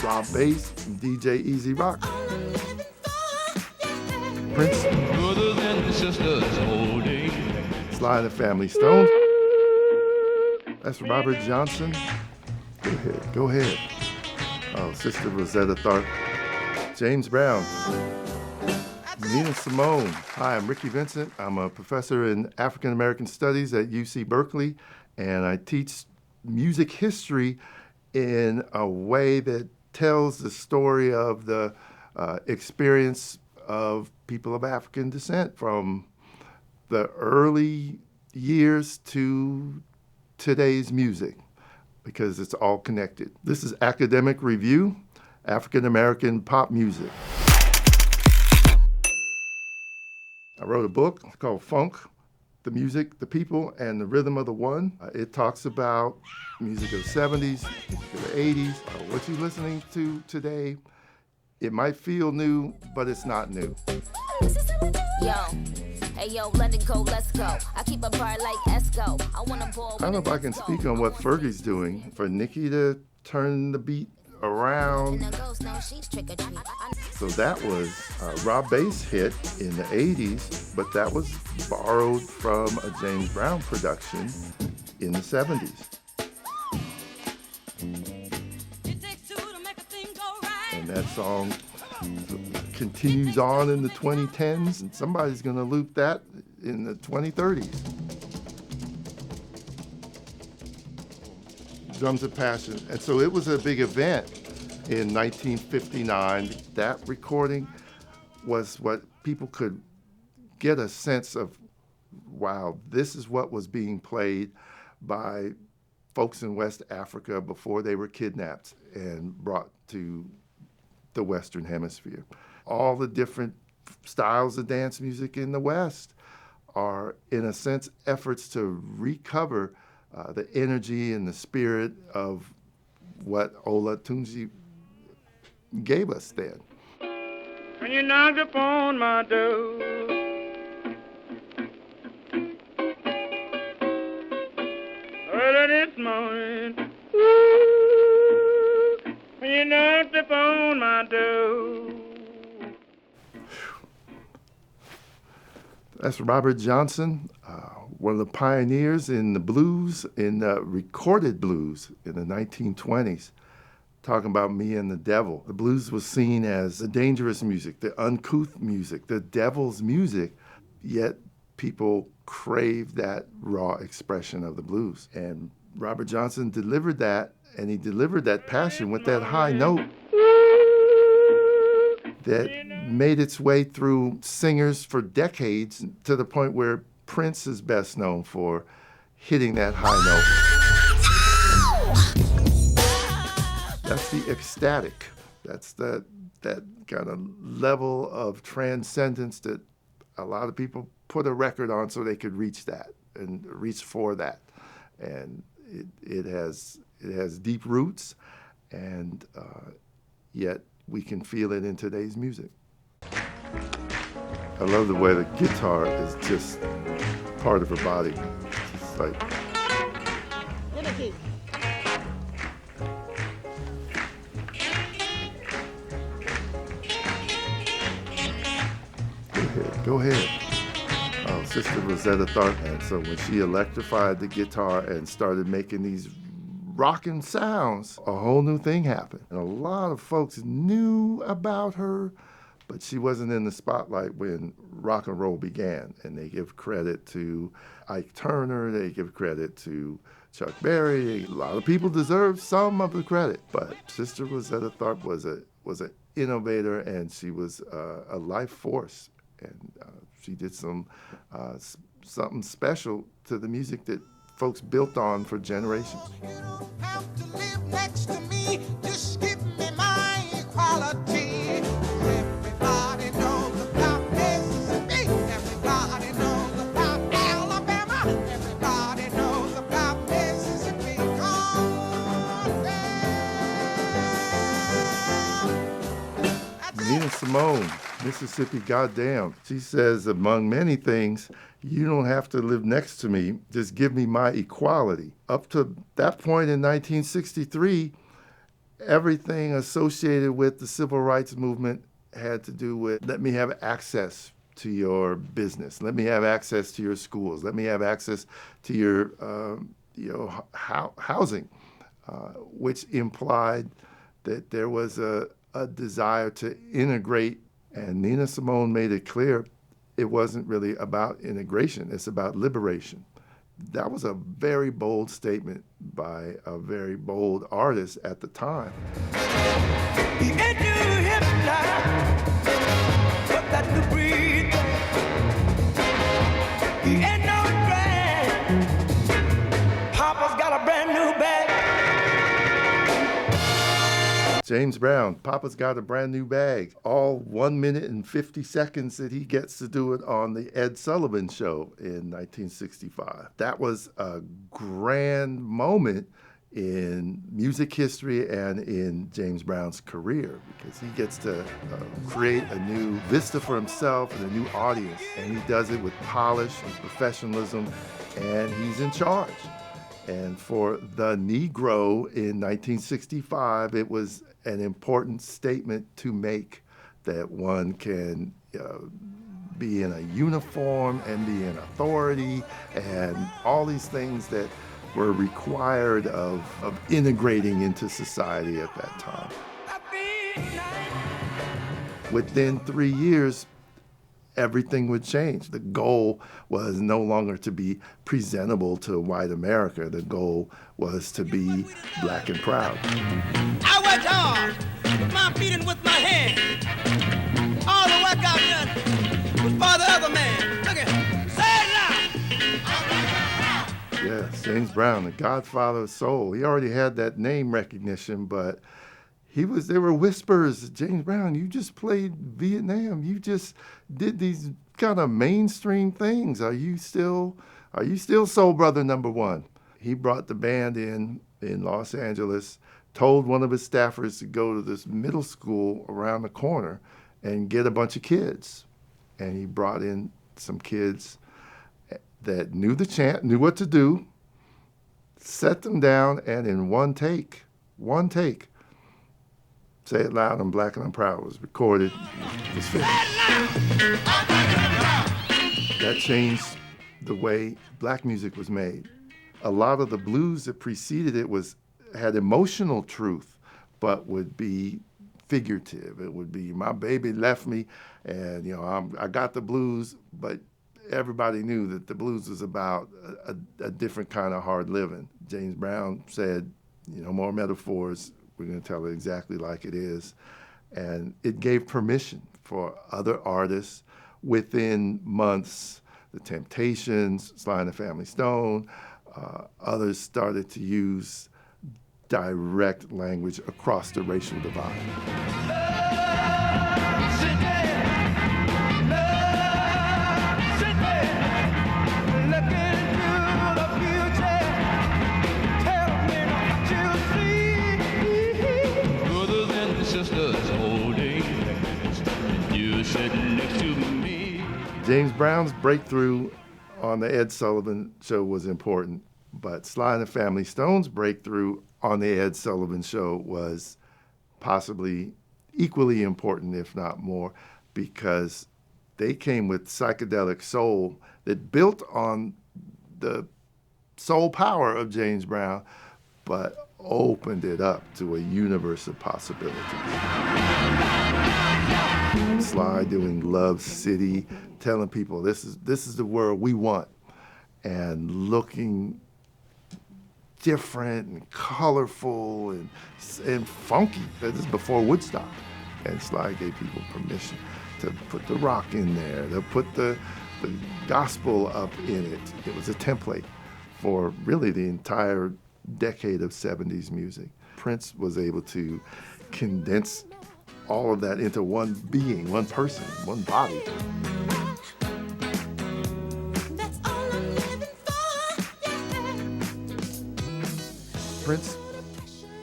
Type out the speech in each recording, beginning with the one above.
Rob Bass, and DJ Easy Rock. Prince. Sly and the Family Stone. That's Robert Johnson. Go ahead. Oh, Sister Rosetta Tharpe. James Brown. Nina Simone. Hi, I'm Rickey Vincent. I'm a professor in African American Studies at UC Berkeley, and I teach music history in a way that tells the story of the experience of people of African descent from the early years to today's music, because it's all connected. This is Academic Review, African American Pop Music. I wrote a book called Funk, The Music, the People, and the Rhythm of the One. It talks about music of the 70s, music of the 80s. What you're listening to today, it might feel new, but it's not new. Yo. Hey yo, London go, let's go. I keep a bar like Esco. I don't know if I can speak on what Fergie's doing. For Nikki to turn the beat around. So that was a Rob Bass hit in the 80s, but that was borrowed from a James Brown production in the 70s. And that song continues on in the 2010s, and somebody's going to loop that in the 2030s. Drums of Passion. And so it was a big event in 1959. That recording was what people could get a sense of, wow, this is what was being played by folks in West Africa before they were kidnapped and brought to the Western Hemisphere. All the different styles of dance music in the West are, in a sense, efforts to recover the energy and the spirit of what Ola Tunji gave us then. When you knocked upon my door, early this morning, when you knocked upon my door. That's Robert Johnson, one of the pioneers in the blues, in recorded blues in the 1920s, talking about me and the devil. The blues was seen as the dangerous music, the uncouth music, the devil's music, yet people craved that raw expression of the blues. And Robert Johnson delivered that, and he delivered that passion with that high note that made its way through singers for decades, to the point where Prince is best known for hitting that high note. That's the ecstatic. That's that kind of level of transcendence that a lot of people put a record on so they could reach that and reach for that. And it has deep roots, and yet we can feel it in today's music. I love the way the guitar is just part of her body. It's like... Go ahead. Oh, Sister Rosetta Tharpe. And so when she electrified the guitar and started making these rocking sounds, a whole new thing happened. And a lot of folks knew about her, but she wasn't in the spotlight when rock and roll began. And they give credit to Ike Turner, they give credit to Chuck Berry. A lot of people deserve some of the credit, but Sister Rosetta Tharpe was an innovator, and she was a life force. And she did something special to the music that folks built on for generations. You don't have to live next to me, just give me my equality. Everybody knows about Mississippi, everybody knows about Alabama, everybody knows about Mississippi. Nina Simone, Mississippi Goddamn. She says, among many things, you don't have to live next to me, just give me my equality. Up to that point in 1963, everything associated with the civil rights movement had to do with, let me have access to your business. Let me have access to your schools. Let me have access to your housing, which implied that there was a desire to integrate. And Nina Simone made it clear it wasn't really about integration. It's about liberation. That was a very bold statement by a very bold artist at the time. James Brown, Papa's Got a Brand New Bag. All 1 minute and 50 seconds that he gets to do it on the Ed Sullivan Show in 1965. That was a grand moment in music history and in James Brown's career, because he gets to create a new vista for himself and a new audience. And he does it with polish and professionalism, and he's in charge. And for the Negro in 1965, it was an important statement to make, that one can be in a uniform and be in authority and all these things that were required of integrating into society at that time. Within 3 years, everything would change. The goal was no longer to be presentable to white America. The goal was to be black and proud. I worked hard with my feet and with my hands. All the work I've done was for the other man. Look at it. Say it loud. Yes, James Brown, the Godfather of Soul. He already had that name recognition, but there were whispers, James Brown, you just played Vietnam. You just did these kind of mainstream things. Are you still Soul Brother #1? He brought the band in Los Angeles, told one of his staffers to go to this middle school around the corner and get a bunch of kids. And he brought in some kids that knew the chant, knew what to do, set them down, and in one take, Say It Loud, I'm Black and I'm Proud was recorded, was finished. That changed the way black music was made. A lot of the blues that preceded it had emotional truth, but would be figurative. It would be, my baby left me, and I got the blues, but everybody knew that the blues was about a different kind of hard living. James Brown said, more metaphors. We're going to tell it exactly like it is. And it gave permission for other artists within months. The Temptations, Sly and the Family Stone, others started to use direct language across the racial divide. James Brown's breakthrough on the Ed Sullivan Show was important, but Sly and the Family Stone's breakthrough on the Ed Sullivan Show was possibly equally important, if not more, because they came with psychedelic soul that built on the soul power of James Brown, but opened it up to a universe of possibilities. Sly doing Love City, telling people this is the world we want, and looking different and colorful and funky. This is before Woodstock. And Sly gave people permission to put the rock in there, to put the gospel up in it. It was a template for really the entire decade of 70s music. Prince was able to condense all of that into one being, one person, one body. Prince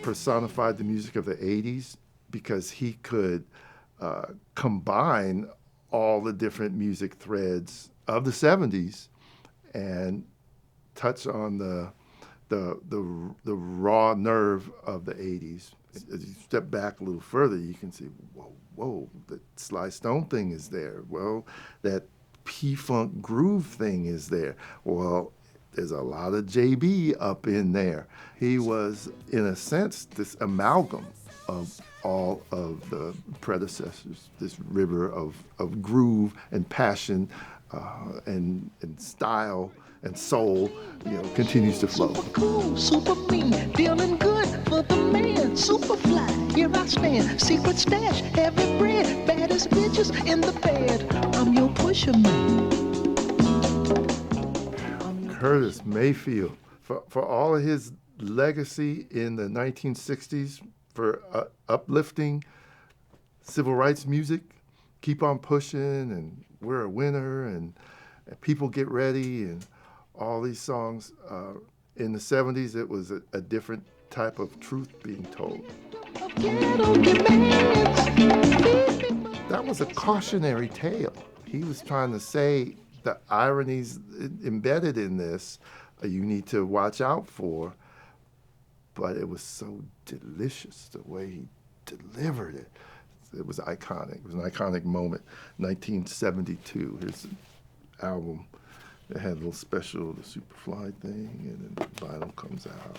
personified the music of the 80s because he could combine all the different music threads of the 70s and touch on the raw nerve of the 80s As you step back a little further, you can see, whoa, the Sly Stone thing is there. Well, that P-Funk groove thing is there. Well, there's a lot of JB up in there. He was, in a sense, this amalgam of all of the predecessors, this river of groove and passion and style and soul, continues to flow. Super cool, super mean, feeling good for the man. Super fly, here I stand, secret stash, heavy bread, baddest bitches in the bed. I'm your pusher man. Curtis Mayfield, for all of his legacy in the 1960s for uplifting civil rights music, Keep on Pushing and We're a Winner and People Get Ready and all these songs. In the 70s, it was a different type of truth being told. That was a cautionary tale. He was trying to say the ironies embedded in this you need to watch out for, but it was so delicious the way he delivered it. It was iconic. It was an iconic moment. 1972, here's the album. It had a little special, the Superfly thing, and then the vinyl comes out.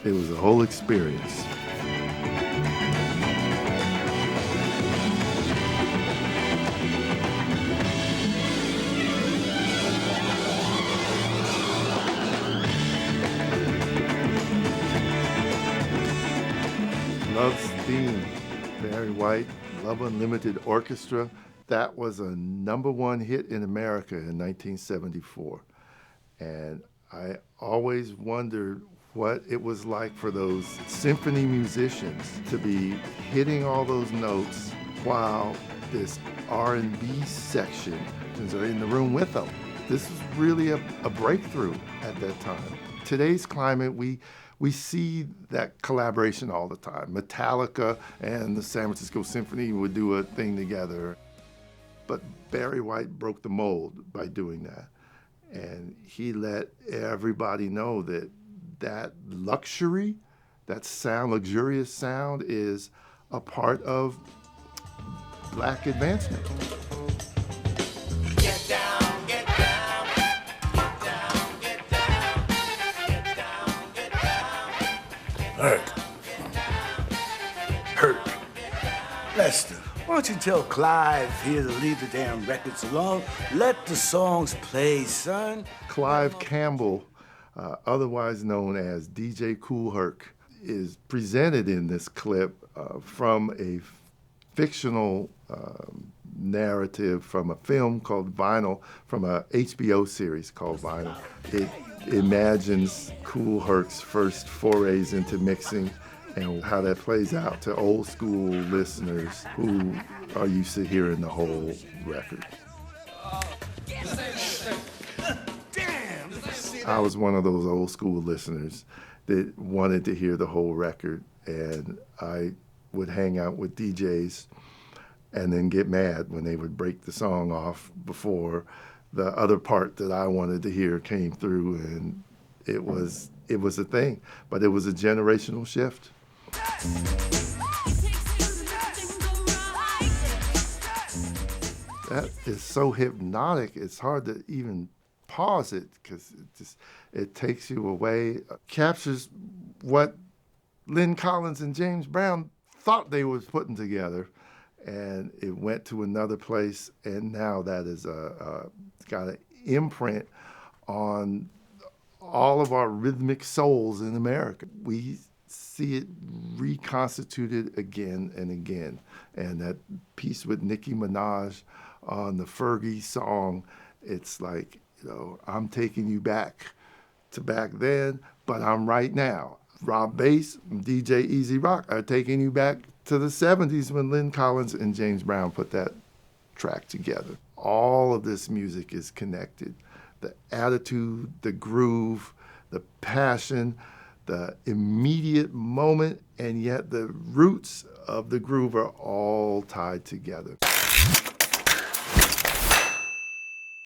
It was a whole experience. Love's Theme, Barry White, Love Unlimited Orchestra. That was a #1 hit in America in 1974. And I always wondered what it was like for those symphony musicians to be hitting all those notes while this R&B section are in the room with them. This was really a breakthrough at that time. Today's climate, we see that collaboration all the time. Metallica and the San Francisco Symphony would do a thing together. But Barry White broke the mold by doing that. And he let everybody know that luxury, that sound, luxurious sound, is a part of Black advancement. Get down, get down, get down, get down, get down, get down. Hurt. Lester, why don't you tell Clive here to leave the damn records alone? Let the songs play, son. Clive Campbell, otherwise known as DJ Kool Herc, is presented in this clip from a fictional narrative from a film called Vinyl, from a HBO series called Vinyl. It imagines Kool Herc's first forays into mixing and how that plays out to old school listeners who are used to hearing the whole record. I was one of those old school listeners that wanted to hear the whole record, and I would hang out with DJs and then get mad when they would break the song off before the other part that I wanted to hear came through, and it was a thing, but it was a generational shift. That is so hypnotic, it's hard to even pause it because it takes you away, captures what Lynn Collins and James Brown thought they was putting together, and it went to another place, and now that is got an imprint on all of our rhythmic souls in America. We see it reconstituted again and again, and that piece with Nicki Minaj on the Fergie song, it's like, I'm taking you back to back then, but I'm right now. Rob Bass and DJ Easy Rock are taking you back to the 70s when Lynn Collins and James Brown put that track together. All of this music is connected. The attitude, the groove, the passion, the immediate moment, and yet the roots of the groove are all tied together.